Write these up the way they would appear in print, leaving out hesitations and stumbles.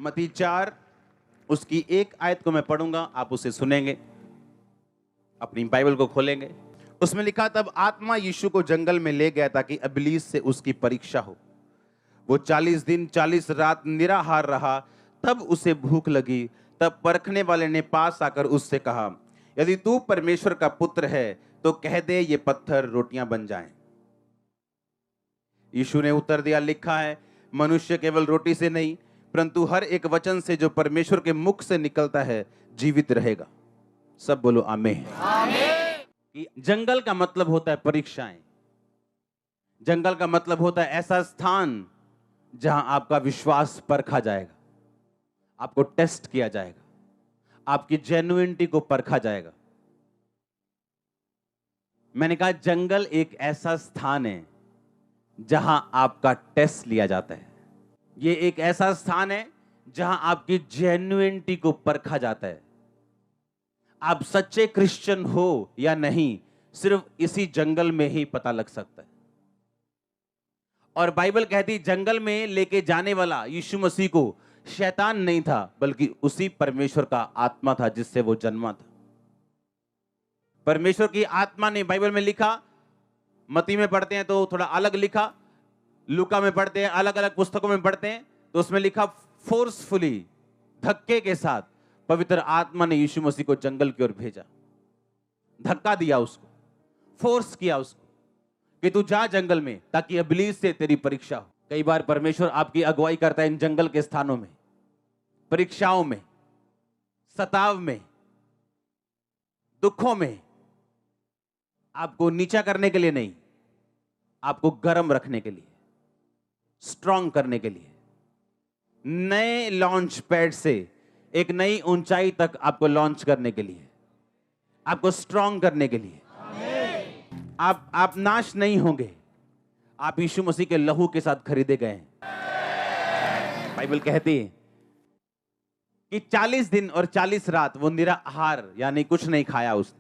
मत्ती 4 उसकी एक आयत को मैं पढ़ूंगा, आप उसे सुनेंगे, अपनी बाइबल को खोलेंगे। उसमें लिखा, तब आत्मा यीशु को जंगल में ले गया ताकि इब्लीस से उसकी परीक्षा हो। वो 40 दिन 40 रात निराहार रहा। तब उसे भूख लगी। तब परखने वाले ने पास आकर उससे कहा, यदि तू परमेश्वर का पुत्र है तो कह दे ये पत्थर रोटियां बन जाएं। यीशु ने उत्तर दिया, लिखा है, मनुष्य केवल रोटी से नहीं परंतु हर एक वचन से जो परमेश्वर के मुख से निकलता है जीवित रहेगा। सब बोलो आमीन। कि जंगल का मतलब होता है परीक्षाएं। जंगल का मतलब होता है ऐसा स्थान जहां आपका विश्वास परखा जाएगा, आपको टेस्ट किया जाएगा, आपकी जेन्युइनिटी को परखा जाएगा। मैंने कहा जंगल एक ऐसा स्थान है जहां आपका टेस्ट लिया जाता है। यह एक ऐसा स्थान है जहां आपकी जेन्युइनिटी को परखा जाता है। आप सच्चे क्रिश्चियन हो या नहीं सिर्फ इसी जंगल में ही पता लग सकता है। और बाइबल कहती जंगल में लेके जाने वाला यीशु मसीह को शैतान नहीं था बल्कि उसी परमेश्वर का आत्मा था जिससे वो जन्मा था। परमेश्वर की आत्मा ने, बाइबल में लिखा, मत्ती में पढ़ते हैं तो थोड़ा अलग लिखा, लूका में पढ़ते हैं, अलग अलग पुस्तकों में पढ़ते हैं तो उसमें लिखा फोर्सफुली, धक्के के साथ पवित्र आत्मा ने यीशु मसीह को जंगल की ओर भेजा। धक्का दिया उसको, फोर्स किया उसको कि तू जा जंगल में ताकि इब्लीस से तेरी परीक्षा हो। कई बार परमेश्वर आपकी अगुवाई करता है इन जंगल के स्थानों में, परीक्षाओं में, सताव में, दुखों में, आपको नीचा करने के लिए नहीं, आपको गर्म रखने के लिए, स्ट्रांग करने के लिए, नए लॉन्च पैड से एक नई ऊंचाई तक आपको लॉन्च करने के लिए, आपको स्ट्रांग करने के लिए। आप नाश नहीं होंगे, आप यीशु मसीह के लहू के साथ खरीदे गए हैं। बाइबल कहती है कि 40 दिन और 40 रात वो निराहार यानी कुछ नहीं खाया उसने।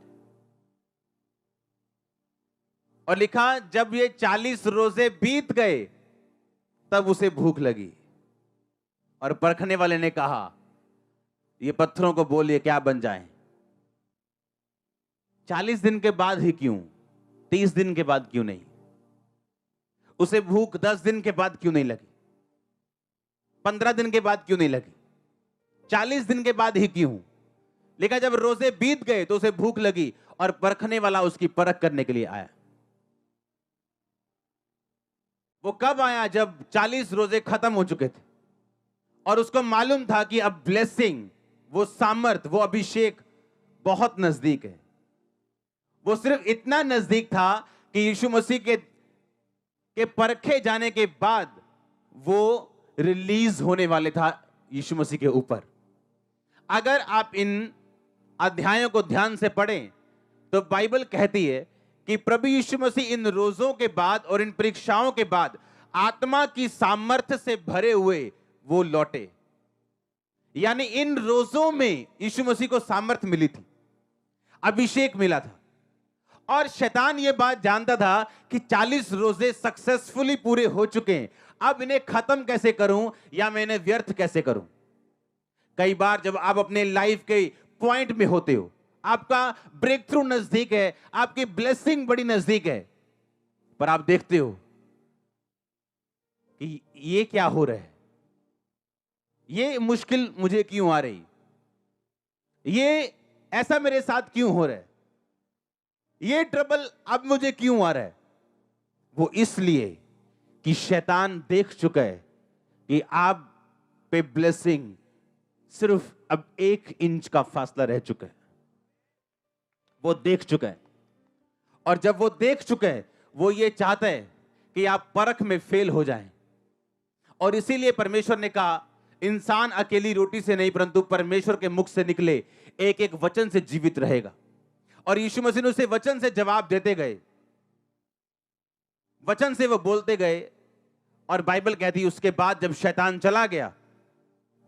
और लिखा जब ये 40 रोजे बीत गए तब उसे भूख लगी। और परखने वाले ने कहा, ये पत्थरों को बोलिए क्या बन जाएं। 40 दिन के बाद ही क्यों, 30 दिन के बाद क्यों नहीं? उसे भूख 10 दिन के बाद क्यों नहीं लगी? 15 दिन के बाद क्यों नहीं लगी? 40 दिन के बाद ही क्यों? लेकिन जब रोजे बीत गए तो उसे भूख लगी और परखने वाला उसकी परख करने के लिए आया। वो कब आया? जब 40 रोजे खत्म हो चुके थे और उसको मालूम था कि अब ब्लेसिंग, वो सामर्थ, वो अभिषेक बहुत नजदीक है। वो सिर्फ इतना नजदीक था कि यीशु मसीह के परखे जाने के बाद वो रिलीज होने वाले था यीशु मसीह के ऊपर। अगर आप इन अध्यायों को ध्यान से पढ़ें तो बाइबल कहती है कि प्रभु यीशु मसीह इन रोजों के बाद और इन परीक्षाओं के बाद आत्मा की सामर्थ्य से भरे हुए वो लौटे। यानी इन रोजों में यीशु मसीह को सामर्थ्य मिली थी, अभिषेक मिला था। और शैतान ये बात जानता था कि 40 रोजे सक्सेसफुली पूरे हो चुके हैं, अब इन्हें खत्म कैसे करूं या मैं इन्हें व्यर्थ कैसे करूं। कई बार जब आप अपने लाइफ के पॉइंट में होते हो, आपका ब्रेक थ्रू नजदीक है, आपकी ब्लेसिंग बड़ी नजदीक है, पर आप देखते हो कि ये क्या हो रहा है, ये मुश्किल मुझे क्यों आ रही, ये ऐसा मेरे साथ क्यों हो रहा है, ये ट्रबल अब मुझे क्यों आ रहा है। वो इसलिए कि शैतान देख चुका है कि आप पे ब्लेसिंग सिर्फ अब 1 इंच का फासला रह चुका है। वो देख चुका है और जब वो देख चुका है वो ये चाहता है कि आप परख में फेल हो जाएं। और इसीलिए परमेश्वर ने कहा इंसान अकेली रोटी से नहीं परंतु परमेश्वर के मुख से निकले एक एक वचन से जीवित रहेगा। और यीशु मसीह ने उसे वचन से जवाब देते गए, वचन से वो बोलते गए। और बाइबल कहती है उसके बाद जब शैतान चला गया,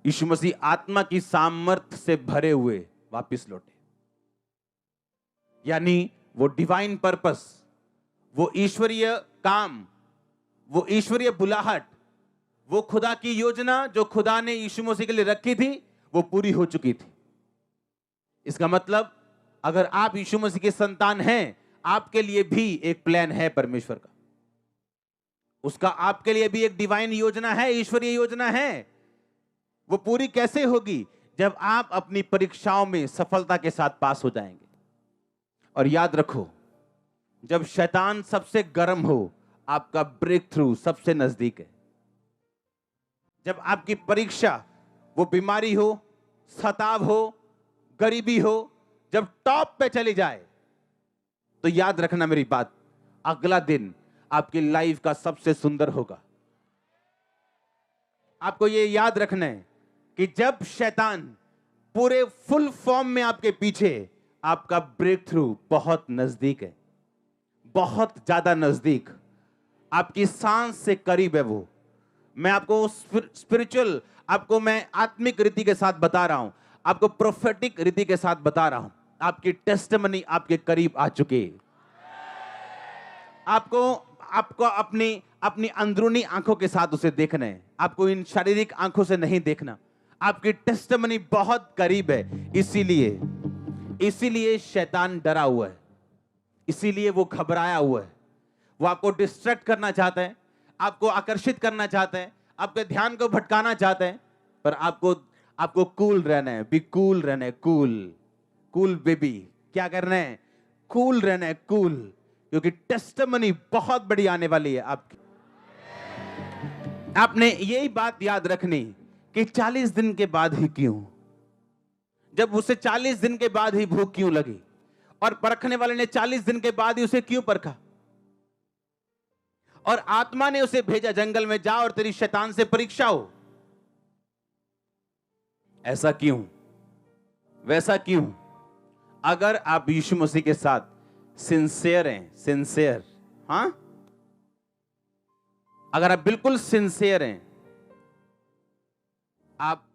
यीशु मसीह आत्मा की सामर्थ्य से भरे हुए वापस लौटे। यानी वो डिवाइन पर्पस, वो ईश्वरीय काम, वो ईश्वरीय बुलाहट, वो खुदा की योजना जो खुदा ने यीशु मसीह के लिए रखी थी वो पूरी हो चुकी थी। इसका मतलब अगर आप यीशु मसीह के संतान हैं, आपके लिए भी एक प्लान है परमेश्वर का। उसका आपके लिए भी एक डिवाइन योजना है, ईश्वरीय योजना है। वो पूरी कैसे होगी? जब आप अपनी परीक्षाओं में सफलता के साथ पास हो जाएंगे। और याद रखो, जब शैतान सबसे गर्म हो, आपका ब्रेक थ्रू सबसे नजदीक है। जब आपकी परीक्षा, वो बीमारी हो, सताव हो, गरीबी हो, जब टॉप पे चली जाए, तो याद रखना मेरी बात, अगला दिन आपकी लाइफ का सबसे सुंदर होगा। आपको ये याद रखना है कि जब शैतान पूरे फुल फॉर्म में आपके पीछे, आपका ब्रेक थ्रू बहुत नजदीक है, बहुत ज्यादा नजदीक, आपकी सांस से करीब है। वो मैं आपको स्पिरिचुअल, आपको मैं आत्मिक रीति के साथ बता रहा हूं, आपको प्रोफेटिक रीति के साथ बता रहा हूं। आपकी टेस्टिमनी आपके करीब आ चुकी है। आपको अपनी अंदरूनी आंखों के साथ उसे देखना है। आपको इन शारीरिक आंखों से नहीं देखना। आपकी टेस्टिमनी बहुत करीब है। इसीलिए शैतान डरा हुआ है, इसीलिए वो घबराया हुआ है। वो आपको डिस्ट्रैक्ट करना चाहता है, आपको आकर्षित करना चाहता है, आपके ध्यान को भटकाना चाहता है। पर आपको कूल रहना है, बी कूल रहना है, कूल बेबी। क्या करना है? कूल रहना है, कूल, क्योंकि टेस्टिमनी बहुत बड़ी आने वाली है आपकी। आपने यही बात याद रखनी कि 40 दिन के बाद ही क्यों, जब उसे 40 दिन के बाद ही भूख क्यों लगी, और परखने वाले ने 40 दिन के बाद ही उसे क्यों परखा, और आत्मा ने उसे भेजा जंगल में, जा और तेरी शैतान से परीक्षा हो। ऐसा क्यों, वैसा क्यों? अगर आप यीशु मसीह के साथ सिंसियर हैं, सिंसियर, हां, अगर आप बिल्कुल सिंसियर हैं, आप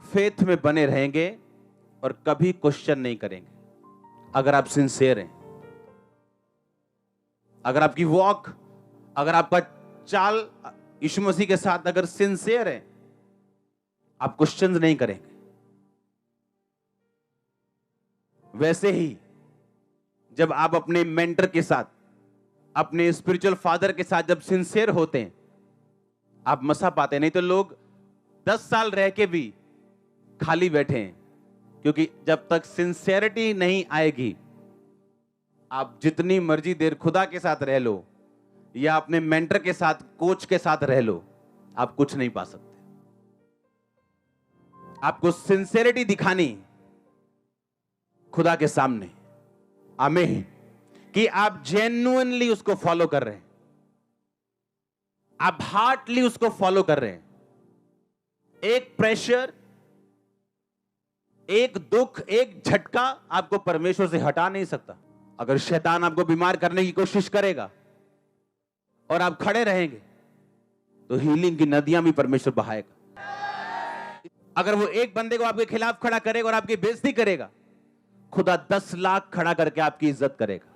फेथ में बने रहेंगे और कभी क्वेश्चन नहीं करेंगे। अगर आप सिंसियर हैं, अगर आपकी वॉक, अगर आपका चाल यीशु मसीह के साथ अगर सिंसियर है, आप क्वेश्चन नहीं करेंगे। वैसे ही जब आप अपने मेंटर के साथ, अपने स्पिरिचुअल फादर के साथ जब सिंसियर होते हैं, आप मसा पाते हैं। नहीं तो लोग 10 साल रह के भी खाली बैठे हैं, क्योंकि जब तक सिंसियरिटी नहीं आएगी, आप जितनी मर्जी देर खुदा के साथ रह लो या अपने मेंटर के साथ, कोच के साथ रह लो, आप कुछ नहीं पा सकते। आपको सिंसियरिटी दिखानी खुदा के सामने, आमीन, कि आप जेन्युइनली उसको फॉलो कर रहे हैं, आप हार्टली उसको फॉलो कर रहे हैं। एक प्रेशर, एक दुख, एक झटका आपको परमेश्वर से हटा नहीं सकता। अगर शैतान आपको बीमार करने की कोशिश करेगा और आप खड़े रहेंगे, तो हीलिंग की नदियां भी परमेश्वर बहाएगा। अगर वो एक बंदे को आपके खिलाफ खड़ा करेगा और आपकी बेइज्जती करेगा, खुदा 10 लाख खड़ा करके आपकी इज्जत करेगा।